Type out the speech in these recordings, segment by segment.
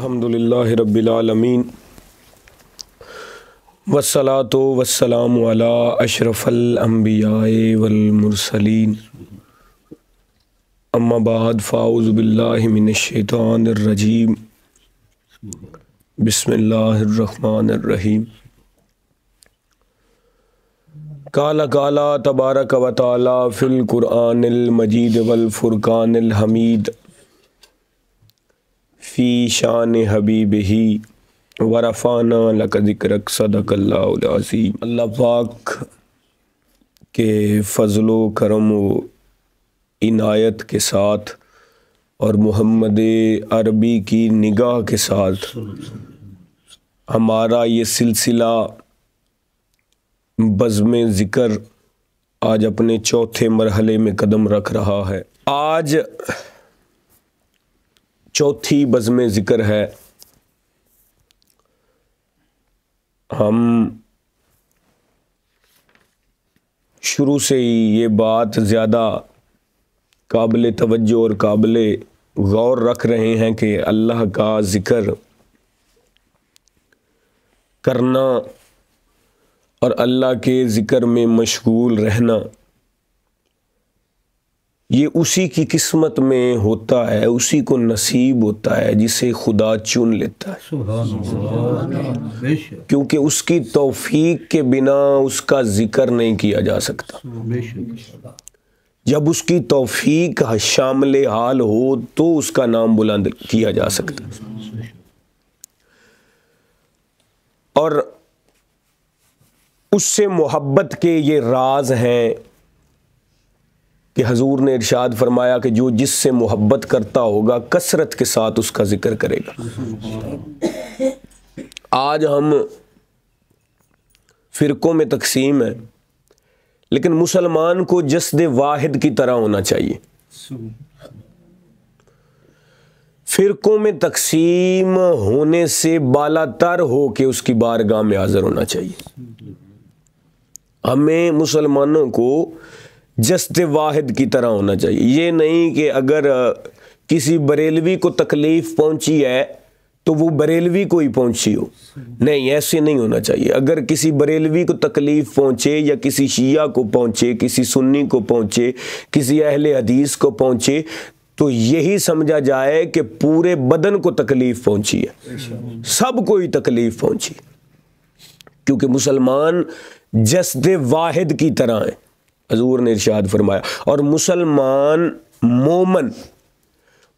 अल्हम्दुलिल्लाहि रब्बिल आलमीन वस्सलातु वस्सलामु अला अशरफल अंबियाए वल मुरसलीन अम्मा बाद फ़ाऊज़ु बिल्लाहि मिनश शैतानिर रजीम बिस्मिल्लाहिर रहमानिर रहीम। काला काला तबारक व तआला फिल कुरआनिल मजीद वल फुरकानिल हमीद फ़ी शान हबीबिही वरफ़ाना लक ज़िक्रक सदक़ल्लाहुल अज़ीम। अल्लाह पाक के फ़ज़्ल व करम व इनायत के साथ और मोहम्मद अरबी की निगाह के साथ हमारा ये सिलसिला बज़्म ज़िक्र आज अपने चौथे मरहले में कदम रख रहा है। आज चौथी बज़्म ज़िक्र है। हम शुरू से ही ये बात ज़्यादा काबिल तवज्जो और काबिल गौर रख रहे हैं कि अल्लाह का ज़िक्र करना और अल्लाह के ज़िक्र में मशगूल रहना ये उसी की किस्मत में होता है, उसी को नसीब होता है जिसे खुदा चुन लेता है। क्योंकि उसकी तौफीक के बिना उसका ज़िक्र नहीं किया जा सकता। जब उसकी तौफीक शामिल हाल हो तो उसका नाम बुलंद किया जा सकता है। और उससे मोहब्बत के ये राज हैं कि हजूर ने इरशाद फरमाया कि जो जिससे मोहब्बत करता होगा कसरत के साथ उसका जिक्र करेगा। आज हम फ़िरक़ों में तकसीम है, लेकिन मुसलमान को जस्द वाहिद की तरह होना चाहिए। फ़िरक़ों में तकसीम होने से बालातर हो के उसकी बारगाह में हाज़िर होना चाहिए। हमें मुसलमानों को जस्द वाहिद की तरह होना चाहिए। ये नहीं कि अगर किसी बरेलवी को तकलीफ़ पहुंची है तो वो बरेलवी को ही पहुंची हो, नहीं, ऐसे नहीं होना चाहिए। अगर किसी बरेलवी को तकलीफ़ पहुंचे या किसी शिया को पहुंचे, किसी सुन्नी को पहुंचे, किसी अहले हदीस को पहुंचे, तो यही समझा जाए कि पूरे बदन को तकलीफ़ पहुंची है, सबको ही तकलीफ़ पहुंची। क्योंकि मुसलमान जस्द वाहिद की तरह है, हजूर ने इरशाद फरमाया। और मुसलमान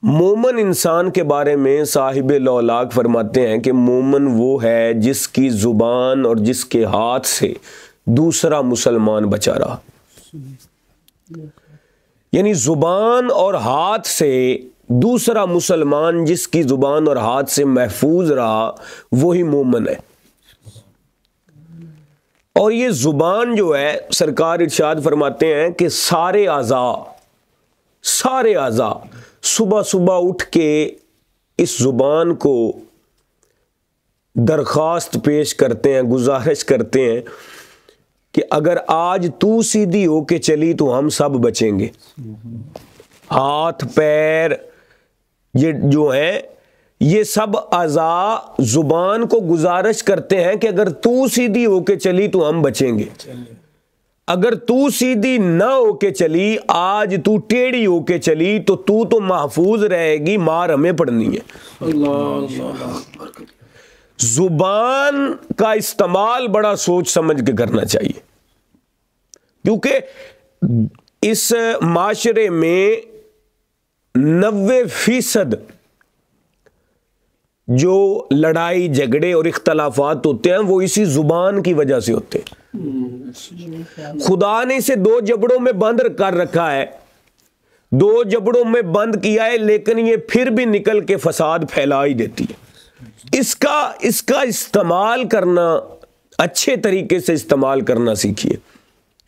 मोमन इंसान के बारे में साहिब लौलाक फरमाते हैं कि मोमन वो है जिसकी ज़ुबान और जिसके हाथ से दूसरा मुसलमान बचा रहा। यानी ज़ुबान और हाथ से दूसरा मुसलमान जिसकी ज़ुबान और हाथ से महफूज रहा वही मोमन है। और ये ज़ुबान जो है, सरकार इरशाद फरमाते हैं कि सारे आज़ा सुबह सुबह उठ के इस ज़ुबान को दरख्वास्त पेश करते हैं, गुजारिश करते हैं कि अगर आज तू सीधी होके चली तो हम सब बचेंगे। हाथ पैर ये जो है, ये सब आज़ा ज़ुबान को गुजारिश करते हैं कि अगर तू सीधी होके चली तो हम बचेंगे। अगर तू सीधी ना होके चली, आज तू टेढ़ी होके चली तो तू तो महफूज रहेगी, मार हमें पड़नी है। ज़ुबान का इस्तेमाल बड़ा सोच समझ के करना चाहिए, क्योंकि इस माशरे में 90% जो लड़ाई झगड़े और इख्तलाफात होते हैं वो इसी ज़ुबान की वजह से होते हैं। खुदा ने इसे 2 जबड़ों में बंद कर रखा है, 2 जबड़ों में बंद किया है, लेकिन ये फिर भी निकल के फसाद फैला ही देती है। इसका इस्तेमाल करना, अच्छे तरीके से इस्तेमाल करना सीखिए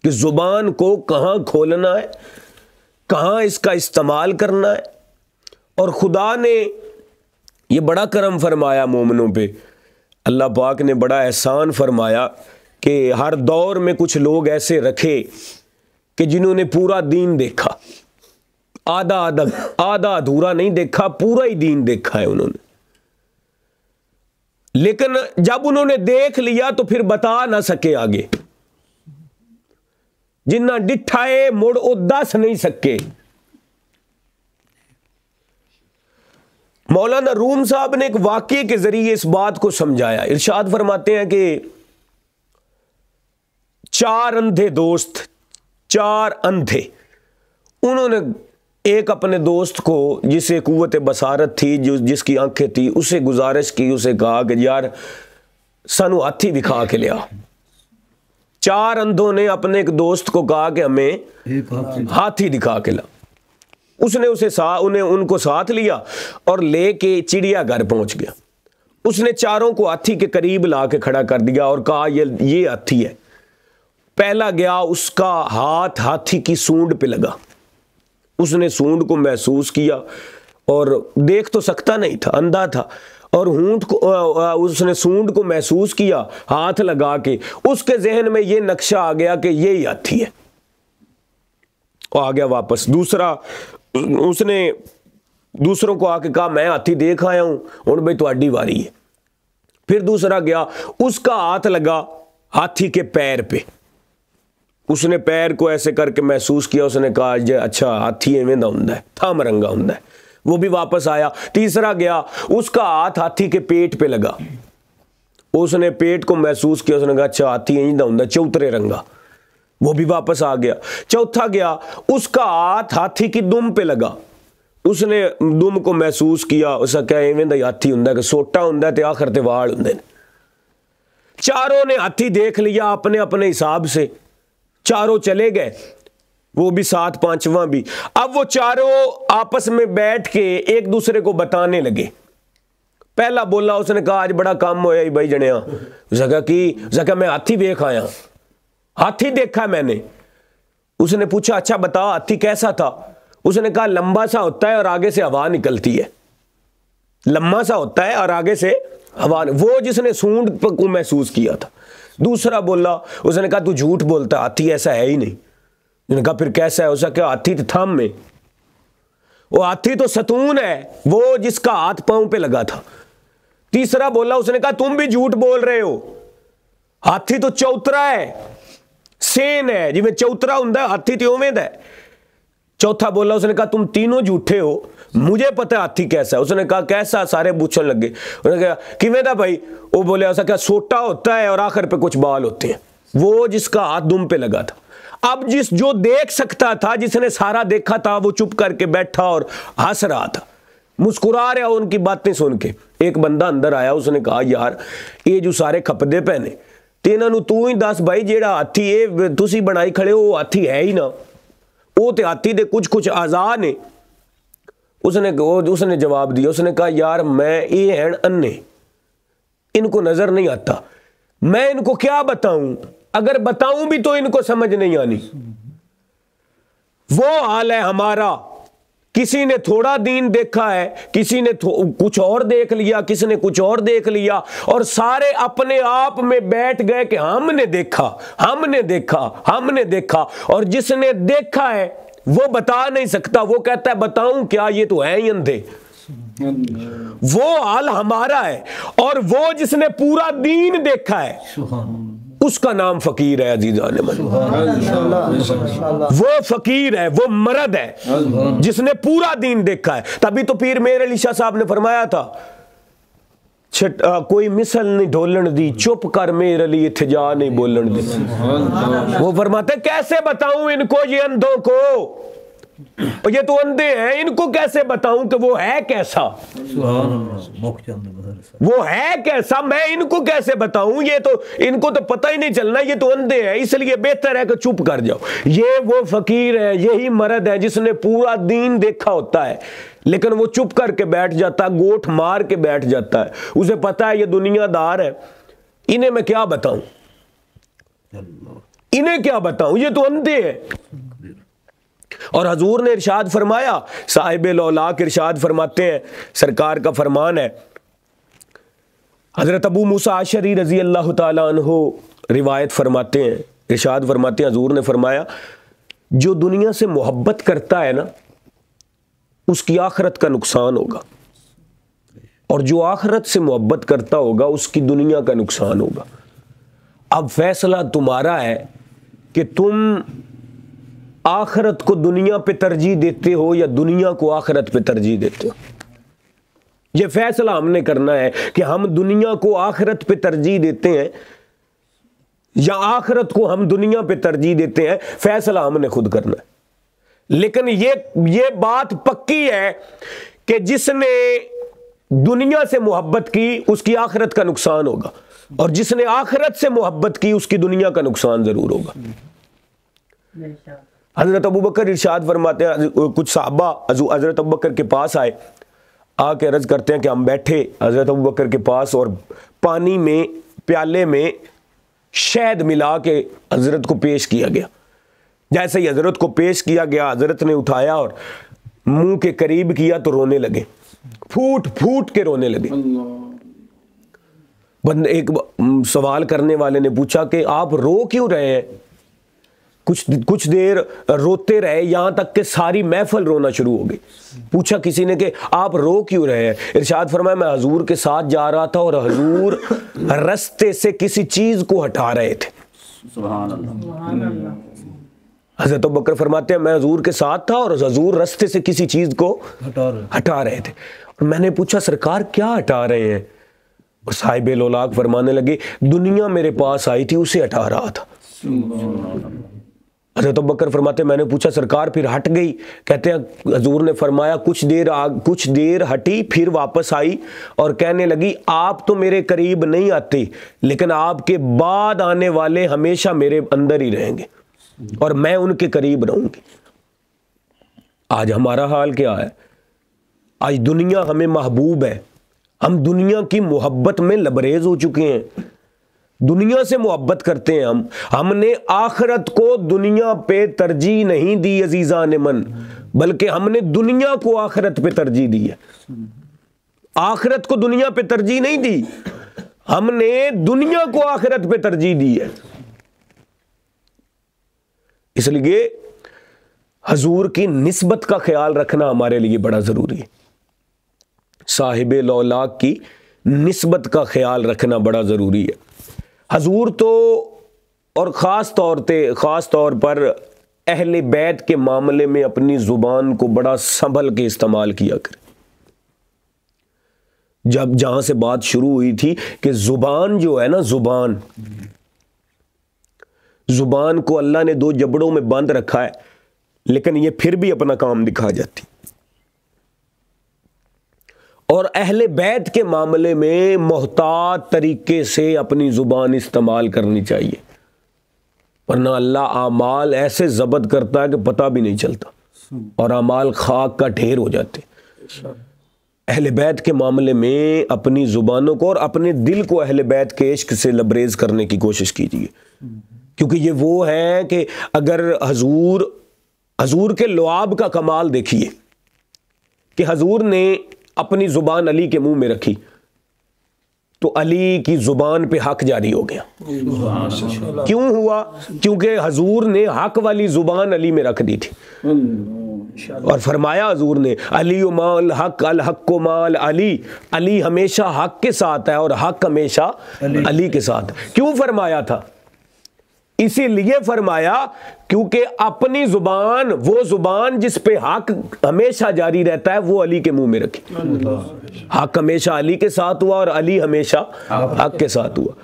कि ज़ुबान को कहाँ खोलना है, कहाँ इसका इस्तेमाल करना है। और खुदा ने ये बड़ा करम फरमाया मोमिनों पे। अल्लाह पाक ने बड़ा एहसान फरमाया कि हर दौर में कुछ लोग ऐसे रखे कि जिन्होंने पूरा दीन देखा, आधा अधूरा नहीं देखा, पूरा ही दीन देखा है उन्होंने। लेकिन जब उन्होंने देख लिया तो फिर बता ना सके आगे। जिन्ना डिठाए मुड़ ओ दस नहीं सके। मौलाना रूम साहब ने एक वाक्य के जरिए इस बात को समझाया। इरशाद फरमाते हैं कि 4 अंधे दोस्त, 4 अंधे, उन्होंने एक अपने दोस्त को जिसे कुव्वत बसारत थी, जिसकी आंखें थी, उसे गुजारिश की, उसे कहा कि यार सानू हाथी दिखा के लिया। 4 अंधों ने अपने एक दोस्त को कहा कि हमें हाथी दिखा के ला। उसने उनको साथ लिया और लेके चिड़ियाघर पहुंच गया। उसने चारों को हाथी के करीब ला के खड़ा कर दिया और कहा ये हाथी है। पहला गया, उसका हाथ हाथी की सूंड पे लगा। उसने सूंड को महसूस किया और देख तो सकता नहीं था, अंधा था, और उसने सूंड को महसूस किया हाथ लगा के। उसके जहन में ये नक्शा आ गया कि ये ही हाथी है। और आ गया वापस। दूसरा, उसने दूसरों को आके कहा मैं हाथी देख आया हूं, हुण भाई तुहाडी वारी है। फिर दूसरा गया, उसका हाथ लगा हाथी के पैर पे। उसने पैर को ऐसे करके महसूस किया। उसने कहा अच्छा हाथी एवें दा हुंदा है, थम रंगा हुंदा है। वो भी वापस आया। तीसरा गया, उसका हाथ हाथी के पेट पे लगा। उसने पेट को महसूस किया। उसने कहा अच्छा हाथी इंज दा हुंदा, चौतरे रंगा। वो भी वापस आ गया। चौथा गया, उसका हाथ हाथी की दुम पे लगा। उसने दुम को महसूस किया। उसका क्या एवें दा हाथी हुंदा कि सोटा हुंदा ते आखिर ते वाल हुंदे ने। चारों ने हाथी देख लिया अपने अपने हिसाब से। चारों चले गए, वो भी साथ, पांचवां भी। अब वो चारों आपस में बैठ के एक दूसरे को बताने लगे। पहला बोला, उसने कहा आज बड़ा काम होया भाई जनिया। उसने कहा मैं हाथी देख आया, हाथी देखा मैंने। उसने पूछा अच्छा बताओ हाथी कैसा था। उसने कहा लंबा सा होता है और आगे से हवा निकलती है। लंबा सा होता है और आगे से हवा, वो जिसने सूंड को महसूस किया था। दूसरा बोला, उसने कहा तू झूठ बोलता, हाथी ऐसा है ही नहीं। उसने कहा फिर कैसा है। उसने कहा हाथी तो थम में, वो हाथी तो सतून है, वो जिसका हाथ पांव पे लगा था। तीसरा बोला, उसने कहा तुम भी झूठ बोल रहे हो, हाथी तो चौतरा है, सेन है, जिवें चौतरा हुंदा हाथी तो उवें दा है। चौथा बोला, उसने कहा तुम तीनों झूठे हो, मुझे पता है हाथी कैसा है। उसने कहा कैसा। सारे पूछने लगे। उसने कहा किवें दा भाई। वो बोले ऐसा क्या, सोटा होता है और आखिर पे कुछ बाल होते हैं, वो जिसका हाथ दुम पे लगा था। अब जो देख सकता था, जिसने सारा देखा था, वो चुप करके बैठा और हंस रहा था, मुस्कुरा रहा उनकी बातें सुन के। एक बंदा अंदर आया। उसने कहा यार ये जो सारे खपदे पहने ते इन्हां नूं तू ही दस भाई, जेड़ा हाथी ये तुसी बनाई खड़े हो, वो हाथी है ही ना, वो ते हाथी दे कुछ आज़ाद ने। उसने जवाब दिया। उसने कहा यार मैं ये हैं अन्ने, इनको नजर नहीं आता, मैं इनको क्या बताऊं, अगर बताऊं भी तो इनको समझ नहीं आनी। वो हाल है हमारा। किसी ने थोड़ा दीन देखा है, किसी ने कुछ और देख लिया, किसी ने कुछ और देख लिया, और सारे अपने आप में बैठ गए कि हमने देखा, हमने देखा, हमने देखा। और जिसने देखा है वो बता नहीं सकता, वो कहता है बताऊं क्या, ये तो है ही अंधे। वो हाल हमारा है। और वो जिसने पूरा दीन देखा है उसका नाम फकीर है। अजीज़ान मन, वो फकीर है, वो मर्द है जिसने पूरा दीन देखा है। तभी तो पीर मेर अली शाह साहब ने फरमाया था, कोई मिसल नहीं ढोलन दी, चुप कर मेर अली इत्थे जा नहीं बोलन दी। वो फरमाते कैसे बताऊं इनको, ये अंधों को, ये तो अंधे हैं, इनको कैसे बताऊं कि वो है कैसा, वो है कैसा, मैं इनको कैसे बताऊं, ये तो इनको तो पता ही नहीं चलना, ये तो अंधे हैं, इसलिए बेहतर है कि चुप कर जाओ। ये वो फकीर है, यही मर्द है जिसने पूरा दीन देखा होता है, लेकिन वो चुप करके बैठ जाता है, गोठ मार के बैठ जाता है। उसे पता है ये दुनियादार है, इन्हें मैं क्या बताऊं, इन्हें क्या बताऊं, ये तो अंधे हैं। और हजूर ने इरशाद फरमाया, साहिब लौलाक इरशाद फरमाते हैं, सरकार का फरमान है, हजरत अबू मूसा अशरी रजी अल्लाह ताला अन्हु रिवायत फरमाते हैं, इरशाद फरमाते हैं, हजूर ने फरमाया जो दुनिया से मोहब्बत करता है ना, उसकी आखिरत का नुकसान होगा। और जो आखिरत से मोहब्बत करता होगा उसकी दुनिया का नुकसान होगा। अब फैसला तुम्हारा है कि तुम आखिरत को दुनिया पे तरजीह देते हो या दुनिया को आखिरत पे तरजीह देते हो। यह फैसला हमने करना है कि हम दुनिया को आखिरत पे तरजीह देते हैं या आखिरत को हम दुनिया पे तरजीह देते हैं। फैसला हमने खुद करना है। लेकिन ये बात पक्की है कि जिसने दुनिया से मोहब्बत की उसकी आखिरत का नुकसान होगा, और जिसने आखिरत से मोहब्बत की उसकी दुनिया का नुकसान जरूर होगा। हजरत अबू बकर इरशाद फरमाते हैं, कुछ साहबा हजरत अबू बकर के पास आए, आके अर्ज करते हैं कि हम बैठे हजरत अबू बकर के पास और पानी में प्याले में शहद मिला के हजरत को पेश किया गया। जैसे ही हजरत को पेश किया गया, हजरत ने उठाया और मुंह के करीब किया तो रोने लगे, फूट फूट के रोने लगे। एक सवाल करने वाले ने पूछा कि आप रो क्यों रहे हैं? कुछ देर रोते रहे, यहां तक कि सारी महफिल रोना शुरू हो गई। पूछा किसी ने कि आप रो क्यों रहे हैं? इरशाद फरमाया, मैं हजूर के साथ जा रहा था और हजूर रास्ते से किसी चीज को हटा रहे थे। सुभान अल्लाह। हजरत अबू बकर फरमाते हैं, मैं हजूर के साथ था और हजूर रास्ते से किसी चीज को हटा रहे थे। और मैंने पूछा, सरकार क्या हटा रहे हैं? और साहिब लोलाक फरमाने लगे, दुनिया मेरे पास आई थी उसे हटा रहा था। हज़रत अबू बकर फरमाते, मैंने पूछा सरकार फिर हट गई? कहते हैं हजूर ने फरमाया कुछ देर हटी, फिर वापस आई और कहने लगी, आप तो मेरे करीब नहीं आते, लेकिन आपके बाद आने वाले हमेशा मेरे अंदर ही रहेंगे और मैं उनके करीब रहूंगी। आज हमारा हाल क्या है? आज दुनिया हमें महबूब है, हम दुनिया की मोहब्बत में लबरेज हो चुके हैं, दुनिया से मोहब्बत करते हैं। हमने आखिरत को दुनिया पे तरजीह नहीं दी अजीजान मन, बल्कि हमने दुनिया को आखिरत पे तरजीह दी है। आखिरत को दुनिया पे तरजीह नहीं दी, हमने दुनिया को आखिरत पे तरजीह दी है। इसलिए हजूर की निस्बत का ख्याल रखना हमारे लिए बड़ा जरूरी है। साहिबे लौलाक की निस्बत का ख्याल रखना बड़ा ज़रूरी है। हजूर तो और ख़ास तौर पर अहले बैत के मामले में अपनी ज़ुबान को बड़ा संभल के इस्तेमाल किया करें। जब जहाँ से बात शुरू हुई थी कि ज़ुबान जो है ना, ज़ुबान को अल्लाह ने दो जबड़ों में बंद रखा है, लेकिन ये फिर भी अपना काम दिखा जाती। और अहले बैत के मामले में मोहतात तरीके से अपनी ज़ुबान इस्तेमाल करनी चाहिए, वरना अल्लाह आमाल ऐसे ज़ब्त करता है कि पता भी नहीं चलता और आमाल खाक का ढेर हो जाते। अहले बैत के मामले में अपनी ज़ुबानों को और अपने दिल को अहले बैत के इश्क से लबरेज करने की कोशिश कीजिए, क्योंकि ये वो है कि अगर हजूर के लुआब का कमाल देखिए कि हजूर ने अपनी ज़ुबान अली के मुंह में रखी तो अली की ज़ुबान पे हक जारी हो गया। क्यों हुआ? क्योंकि हजूर ने हक वाली ज़ुबान अली में रख दी थी और फरमाया हजूर ने, अली माल हक अल हक माल अली, अली हमेशा हक के साथ है और हक हमेशा अली के साथ। क्यों फरमाया था? इसीलिए फरमाया क्योंकि अपनी जुबान, वो जुबान जिस पे हक हमेशा जारी रहता है, वो अली के मुंह में रखी। हक हमेशा अली के साथ हुआ और अली हमेशा हक के साथ हुआ।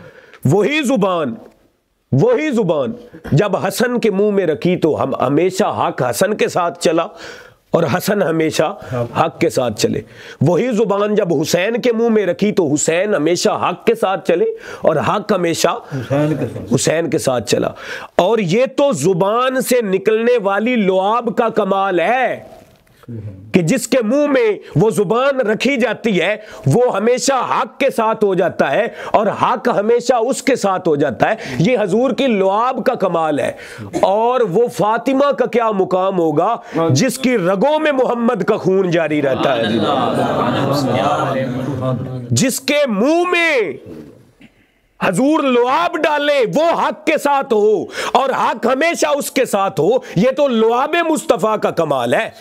वही जुबान जब हसन के मुंह में रखी तो हम हमेशा हक हसन के साथ चला और हसन हमेशा हक के साथ चले। वही जुबान जब हुसैन के मुंह में रखी तो हुसैन हमेशा हक के साथ चले और हक हमेशा हुसैन के साथ चला। और ये तो जुबान से निकलने वाली लुआब का कमाल है कि जिसके मुंह में वो जुबान रखी जाती है वो हमेशा हक के साथ हो जाता है और हक हमेशा उसके साथ हो जाता है। ये हजूर की लुआब का कमाल है। और वो फातिमा का क्या मुकाम होगा जिसकी रगों में मोहम्मद का खून जारी रहता है, जिसके मुंह में हजूर लुआब डाले वो हक के साथ हो और हक हमेशा उसके साथ हो, ये तो लुआब मुस्तफ़ा का कमाल है।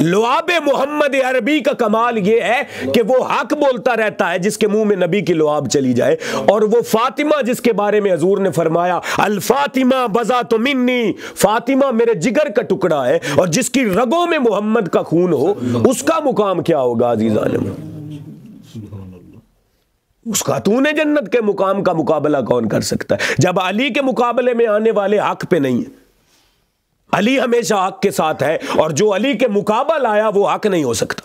लुआब मोहम्मद अरबी का कमाल ये है कि वो हक बोलता रहता है जिसके मुंह में नबी की लुआब चली जाए। और वो फातिमा जिसके बारे में हजूर ने फरमाया अल फातिमा बजा तो मिन्नी, फातिमा मेरे जिगर का टुकड़ा है, और जिसकी रगों में मोहम्मद का खून हो उसका मुकाम क्या होगा अजीज़ान? उस खातून जन्नत के मुकाम का मुकाबला कौन कर सकता है? जब अली के मुकाबले में आने वाले हक पे नहीं है, अली हमेशा हक के साथ है, और जो अली के मुकाबल आया वो हक नहीं हो सकता,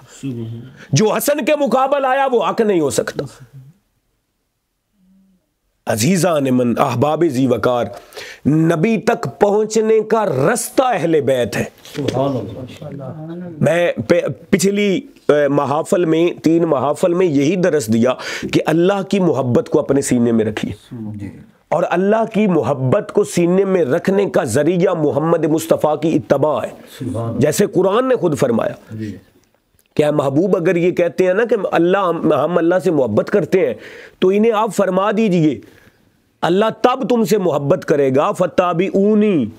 जो हसन के मुकाबल आया वो हक नहीं हो सकता। अजीज़ान मन अहबाब जी वकार, नबी तक पहुंचने का रास्ता अहले बैत है। मैं पिछली महाफल में 3 महाफल में यही दरस दिया कि अल्लाह की मोहब्बत को अपने सीने में रखिए, और अल्लाह की मोहब्बत को सीने में रखने का जरिया मोहम्मद मुस्तफ़ा की इत्तबा है। जैसे कुरान ने खुद फरमाया, क्या महबूब अगर ये कहते हैं ना कि हम अल्लाह से मोहब्बत करते हैं, तो इन्हें आप फरमा दीजिए अल्लाह तब तुमसे मोहब्बत करेगा फत्ताबिऊनी,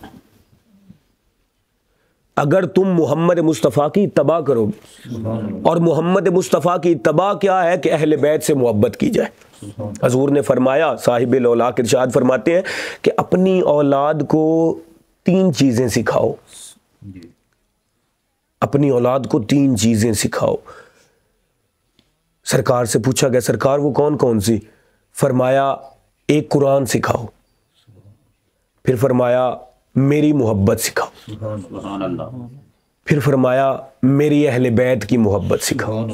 अगर तुम मोहम्मद मुस्तफ़ा की इत्तबा करोगे। और मोहम्मद मुस्तफ़ा की इत्तबा क्या है कि अहले बैत से मोहब्बत की जाए। हजूर ने फरमाया, साहिब औलाद इरशाद फरमाते हैं कि अपनी औलाद को 3 चीज़ें सिखाओ, अपनी औलाद को 3 चीज़ें सिखाओ। सरकार से पूछा गया, सरकार वो कौन कौन सी? फरमाया एक कुरान सिखाओ, फिर फरमाया मेरी मोहब्बत सिखाओ, फिर फरमाया मेरी अहले बैत की मोहब्बत सिखाओ।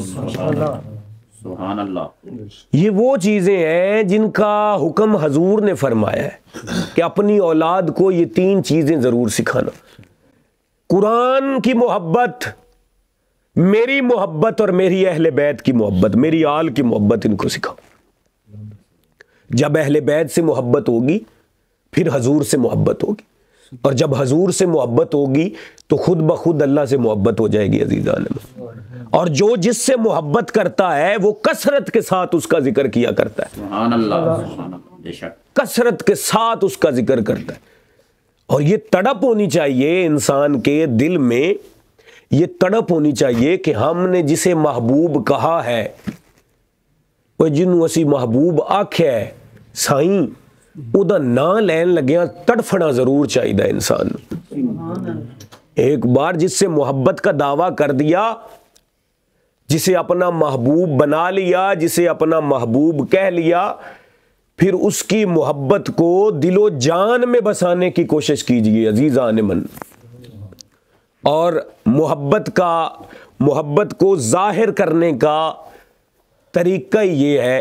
ये वो चीज़ें हैं जिनका हुक्म हजूर ने फरमाया है कि अपनी औलाद को ये 3 चीज़ें ज़रूर सिखाना। कुरान की मोहब्बत, मेरी मोहब्बत और मेरी अहले बैत की मोहब्बत, मेरी आल की मोहब्बत, इनको सिखाओ। जब अहले बैत से मोहब्बत होगी फिर हजूर से मोहब्बत होगी, और जब हजूर से मोहब्बत होगी तो खुद ब खुद अल्लाह से मोहब्बत हो जाएगी अजीज़ान। और जो जिससे मोहब्बत करता है वो कसरत के साथ उसका जिक्र किया करता है, कसरत के साथ उसका जिक्र करता है। और ये तड़प होनी चाहिए इंसान के दिल में, ये तड़प होनी चाहिए कि हमने जिसे महबूब कहा है, वो जिन्हों असी महबूब आख्या है साईं, उदा ना लैन लग्या तड़फना जरूर चाहिए इंसान। एक बार जिससे मोहब्बत का दावा कर दिया, जिसे अपना महबूब बना लिया, जिसे अपना महबूब कह लिया, फिर उसकी मोहब्बत को दिलो जान में बसाने की कोशिश कीजिए अजीज़ान मन। और मोहब्बत को जाहिर करने का तरीका ये है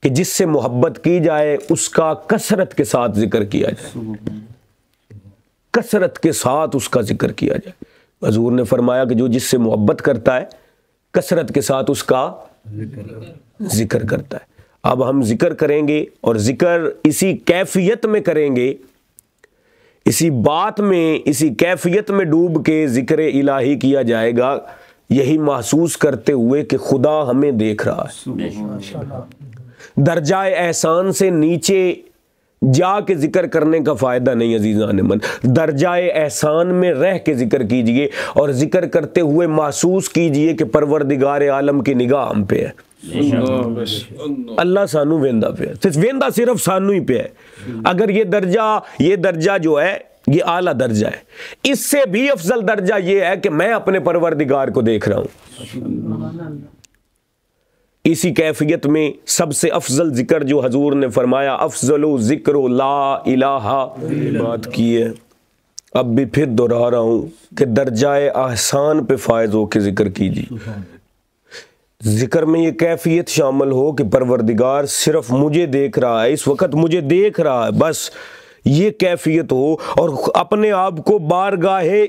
कि जिससे मोहब्बत की जाए उसका कसरत के साथ जिक्र किया जाए, कसरत के साथ उसका जिक्र किया जाए। हजूर ने फरमाया कि जो जिससे मोहब्बत करता है कसरत के साथ उसका जिक्र करता है। अब हम जिक्र करेंगे और जिक्र इसी कैफियत में करेंगे, इसी बात में, इसी कैफियत में डूब के जिक्र इलाही किया जाएगा, यही महसूस करते हुए कि खुदा हमें देख रहा है। दर्जाए एहसान से नीचे जाके जिक्र करने का फ़ायदा नहीं अजीज़ान मन। दर्जाए एहसान में रह के जिक्र कीजिए और जिक्र करते हुए महसूस कीजिए कि परवरदिगार आलम की निगाह हम पे है। अल्लाह सानू वेंदा पे है, वेंदा सिर्फ सानू ही पे है। अगर ये दर्जा जो है ये आला दर्जा है, इससे भी अफजल दर्जा ये है कि मैं अपने परवरदिगार को देख रहा हूं। इसी कैफियत में सबसे अफजल जिक्र जो हजूर ने फरमाया, अफजलो जिक्र ला इलाहा, बात की है, अब भी फिर दोहरा रहा हूं कि दर्जाए आसान पे फायज हो के जिक्र कीजिए। जिक्र में ये कैफियत शामिल हो कि परवरदिगार सिर्फ मुझे देख रहा है, इस वक्त मुझे देख रहा है, बस ये कैफियत हो। और अपने आप को बारगाहे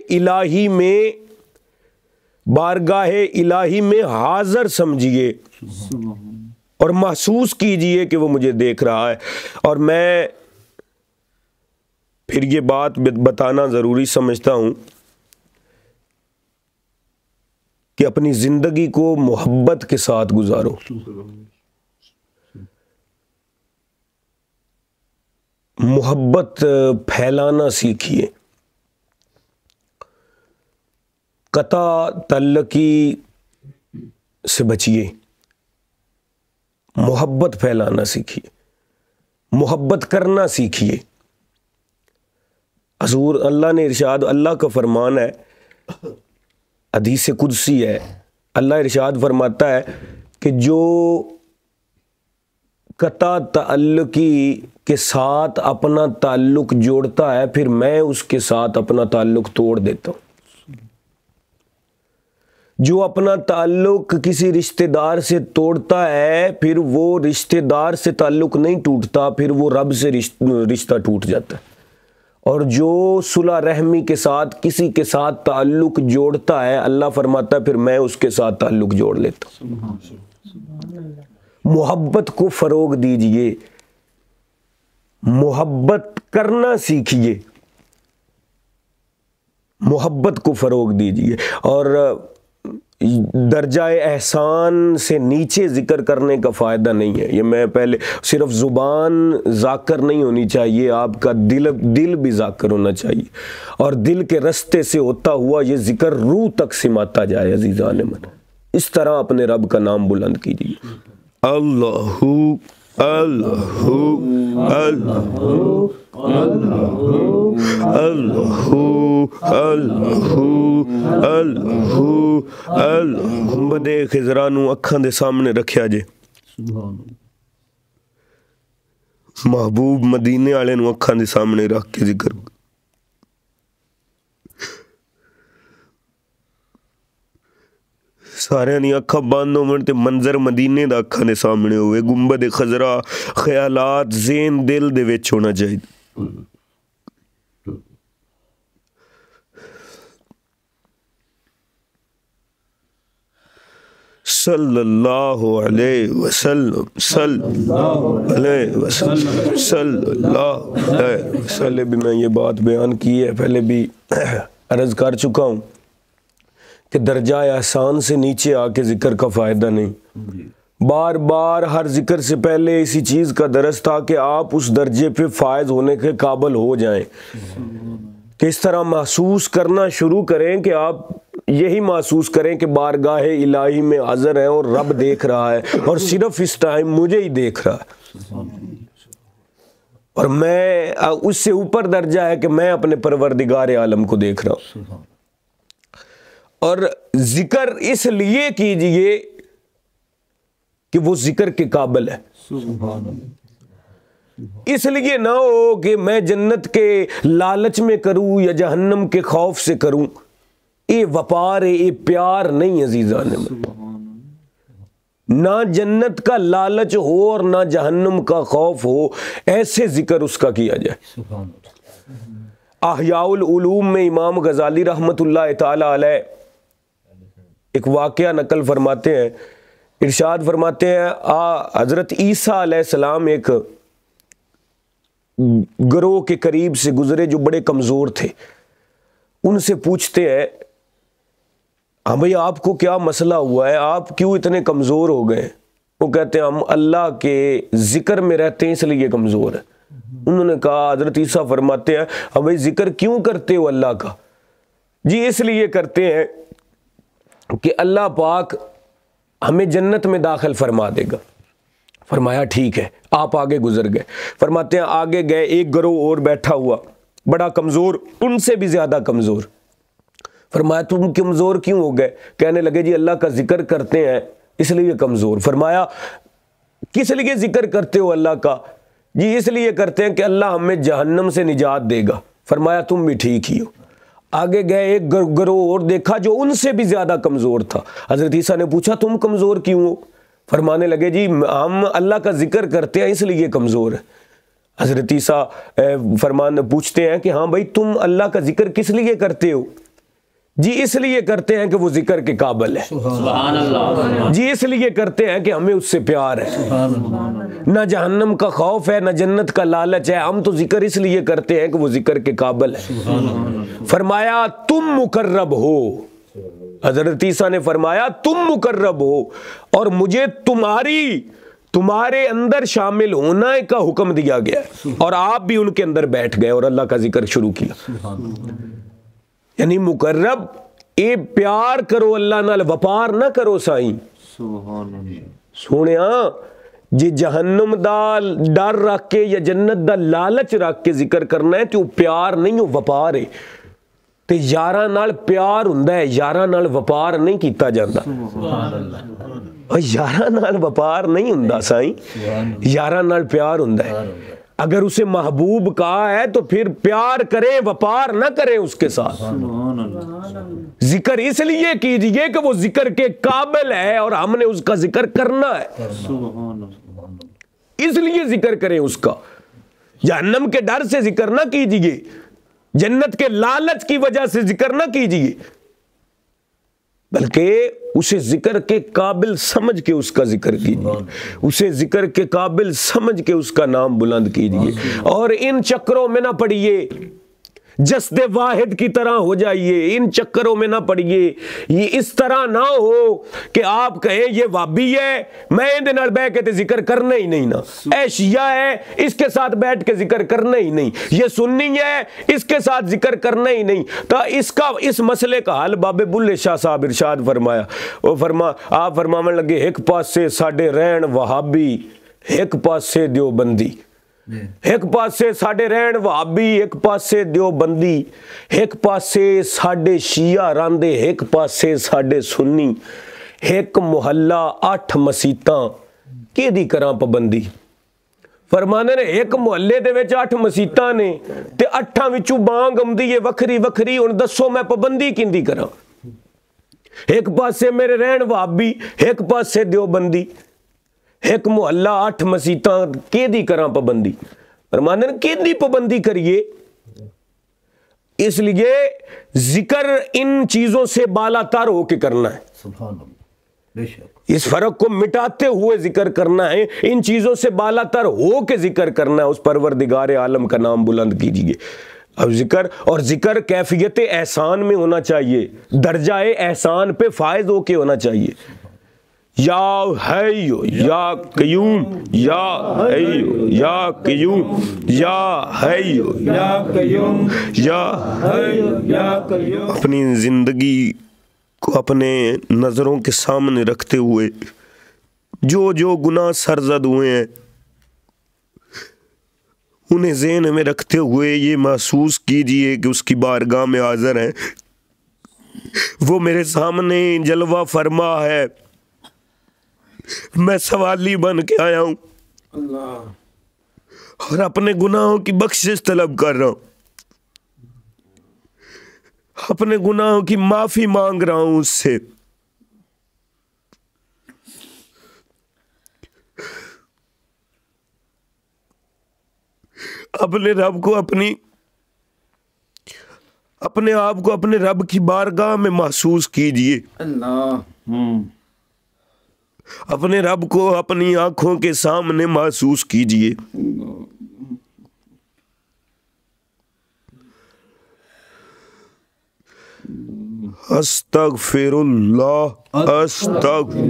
इलाही में हाजिर समझिए और महसूस कीजिए कि वो मुझे देख रहा है। और मैं फिर ये बात बताना ज़रूरी समझता हूँ कि अपनी ज़िंदगी को मोहब्बत के साथ गुजारो। मोहब्बत फैलाना सीखिए, कता तल्लकी से बचिए, मोहब्बत फैलाना सीखिए, मोहब्बत करना सीखिए। हजूर अल्लाह ने इरशाद, अल्लाह का फरमान है, हदीस कुदसी है, अल्लाह इरशाद फरमाता है कि जो कता ताल्लुकी के साथ अपना ताल्लुक जोड़ता है फिर मैं उसके साथ अपना ताल्लुक तोड़ देता हूँ। जो अपना ताल्लुक किसी रिश्तेदार से तोड़ता है फिर वो रिश्तेदार से ताल्लुक नहीं टूटता, फिर वो रब से रिश्ता टूट जाता है। और जो सुलह रहमी के साथ किसी के साथ ताल्लुक जोड़ता है, अल्लाह फरमाता है फिर मैं उसके साथ ताल्लुक जोड़ लेता हूँ। मोहब्बत को फरोग दीजिए, मोहब्बत करना सीखिए, मोहब्बत को फरोग दीजिए। और दर्जाए एहसान से नीचे जिक्र करने का फ़ायदा नहीं है। ये मैं पहले, सिर्फ ज़ुबान ज़ाकर नहीं होनी चाहिए, आपका दिल भी ज़ाकर होना चाहिए, और दिल के रास्ते से होता हुआ ये जिक्र रूह तक सिमाता जाए। अज़ीज़ान मन, इस तरह अपने रब का नाम बुलंद कीजिए। अल्लाहू अल्लाहू अल्लाहू अल्लाहू अल्लाहू अल्लाहू अल्लाहू अल्लाहू। गुंबदे खिज़रा नूं अखां दे सामने रखिया जे, महबूब मदीने वाले नूं अखां दे सामने रख के जिक्र। सारे दी अखा बंद होवन ते मंजर मदीने दा अखा दे सामने होवे। गुंबद खजरा ख्यालात ज़ेन दिल दे विच होना चाहिए। सल्लल्लाहु अलैहि वसल्लम, सल्लल्लाहु अलैहि वसल्लम, सल्लल्लाहु अलैहि वसल्लम। भी मैं ये बात बयान की है, पहले भी अर्ज़ कर चुका हूँ कि दर्जा एहसान से नीचे आके जिक्र का फ़ायदा नहीं। बार बार हर जिक्र से पहले इसी चीज़ का दरस था कि आप उस दर्जे पे फायज होने के काबिल हो जाएं, कि इस तरह महसूस करना शुरू करें कि आप यही महसूस करें कि बारगाह इलाही में हाज़िर हैं और रब देख रहा है, और सिर्फ इस टाइम मुझे ही देख रहा है। और मैं, उससे ऊपर दर्जा है कि मैं अपने परवरदिगार आलम को देख रहा हूँ। और जिक्र इसलिए कीजिए कि वो जिक्र के काबिल है, इसलिए ना हो कि मैं जन्नत के लालच में करूं या जहन्नम के खौफ से करूं। ये व्यापार है, ये प्यार नहीं। अजीज़ान ना जन्नत का लालच हो और ना जहन्नम का खौफ हो, ऐसे जिक्र उसका किया जाए। अहयाउल उलूम में इमाम गजाली रहमतुल्लाह ताला अलैह एक वाक़या नकल फरमाते हैं, इरशाद फरमाते हैं, हज़रत ईसा अलैहिस्सलाम एक गिरोह के करीब से गुजरे जो बड़े कमज़ोर थे। उनसे पूछते हैं, हाँ भाई आपको क्या मसला हुआ है, आप क्यों इतने कमज़ोर हो गए? वो कहते हैं हम अल्लाह के ज़िक्र में रहते हैं इसलिए कमज़ोर है। उन्होंने कहा, हज़रत ईसा फरमाते हैं, हाँ भाई ज़िक्र क्यों करते हो अल्लाह का? जी इसलिए करते हैं कि अल्लाह पाक हमें जन्नत में दाखिल फरमा देगा। फरमाया ठीक है, आप आगे गुजर गए। फरमाते हैं आगे गए, एक गिरोह और बैठा हुआ बड़ा कमज़ोर, उनसे भी ज़्यादा कमज़ोर। फरमाया तुम कमज़ोर क्यों हो गए? कहने लगे जी अल्लाह का जिक्र करते हैं इसलिए कमज़ोर। फरमाया किस लिए जिक्र करते हो अल्लाह का? जी इसलिए करते हैं कि अल्लाह हमें जहन्नम से निजात देगा। फरमाया तुम भी ठीक ही हो। आगे गए, एक गिरोह और देखा जो उनसे भी ज़्यादा कमज़ोर था। हज़रत ईसा ने पूछा तुम कमज़ोर क्यों हो? फरमाने लगे जी हम अल्लाह का जिक्र करते हैं इसलिए कमज़ोर है। हज़रत ईसा पूछते हैं कि हाँ भाई तुम अल्लाह का जिक्र किस लिए करते हो? जी इसलिए करते हैं कि वो जिक्र के काबिल है। सुभान अल्लाह। जी इसलिए करते हैं कि हमें उससे प्यार है, ना जहन्नम का खौफ है ना जन्नत का लालच है। हम तो जिक्र इसलिए करते हैं कि वो जिक्र के काबिल है। फरमाया तुम मुकर्रब हो। हज़रत ईसा ने फरमाया तुम मुकर्रब हो और मुझे तुम्हारी तुम्हारे अंदर शामिल होना का हुक्म दिया गया है और आप भी उनके अंदर बैठ गए और अल्लाह का जिक्र शुरू किया। यानी मुकर्रब ए प्यार करो अल्लाह नाल, वपार ना करो साईं। सोनिया जे जहन्नम दा डर रख के या जन्नत दा लालच रख के जिक्र करना है तो प्यार नहीं, हो वपार है। ते यारां नाल प्यार हुंदा है, यारां नाल वपार नहीं कीता जांदा। और यारां नाल वपार नहीं हुंदा साईं, यारां नाल प्यार हुंदा है। अगर उसे महबूब कहा है तो फिर प्यार करें, वपार ना करें उसके साथ। जिक्र इसलिए कीजिए कि वो जिक्र के काबिल है और हमने उसका जिक्र करना है, इसलिए जिक्र करें उसका। जहन्नम के डर से जिक्र ना कीजिए, जन्नत के लालच की वजह से जिक्र ना कीजिए, बल्कि उसे जिक्र के काबिल समझ के उसका जिक्र कीजिए, उसे जिक्र के काबिल समझ के उसका नाम बुलंद कीजिए। और इन चक्करों में ना पड़िए, जस्दे वाहिद की तरह हो जाइए, इन चक्करों में ना पड़िए। ये इस तरह ना हो कि आप कहें ये वाबी है, मैं इहदे नाल बैठ के जिक्र करना ही नहीं ना, ऐ शिया है इसके साथ बैठ के जिक्र करना ही नहीं, ये सुन्नी है इसके साथ जिक्र करना ही नहीं। तो इसका इस मसले का हल बाबे बुल्ले शाह साहब इरशाद फरमाया। वो आप फरमावन लगे, एक पासे साडे रहन वहाबी, एक पासे देवबंदी। एक पासे साडे रहन वहाबी, एक पासे देवबंदी, एक पासे साडे शिया रांदे, एक पासे साडे सुन्नी, एक मुहल्ला 8 मसीतां केदी करा पाबंदी। फरमाने ने एक मुहल्ले दे विच 8 मसीतां ने ते 8 विचों बांग आउंदी है वखरी वखरी, हुण दसो मैं पाबंदी किंदी करा। एक पासे मेरे रहन वहाबी, एक पासे देवबंदी, एक मुहल्ला 8 मसीतां केदी करा पाबंदी। फरमाने केदी पाबंदी करिए, इसलिए जिक्र इन चीजों से बालातर होके करना है। इस फर्क को मिटाते हुए जिक्र करना है, इन चीजों से बालातर होके जिक्र करना है। उस परवरदिगार आलम का नाम बुलंद कीजिए। अब जिक्र, और जिक्र कैफियत एहसान में होना चाहिए, दर्जाए एहसान पे फायज होके होना चाहिए। या हय्यु या कयूम, या हय्यु या कयूम, या हय्यु या कयूम, या हय्यु या कयूम। अपनी जिंदगी को अपने नजरों के सामने रखते हुए जो जो गुनाह सरजद हुए हैं उन्हें ज़हन में रखते हुए ये महसूस कीजिए कि उसकी बारगाह में हाज़िर है, वो मेरे सामने जलवा फरमा है, मैं सवाली बन के आया हूं और अपने गुनाहों की बख्शिश तलब कर रहा हूं, अपने गुनाहों की माफी मांग रहा हूं उससे। अपने रब को अपने आप को अपने रब की बारगाह में महसूस कीजिए। अपने रब को अपनी आंखों के सामने महसूस कीजिए। अस्तगफिरुल्लाह, अस्तगफिरुल्लाह।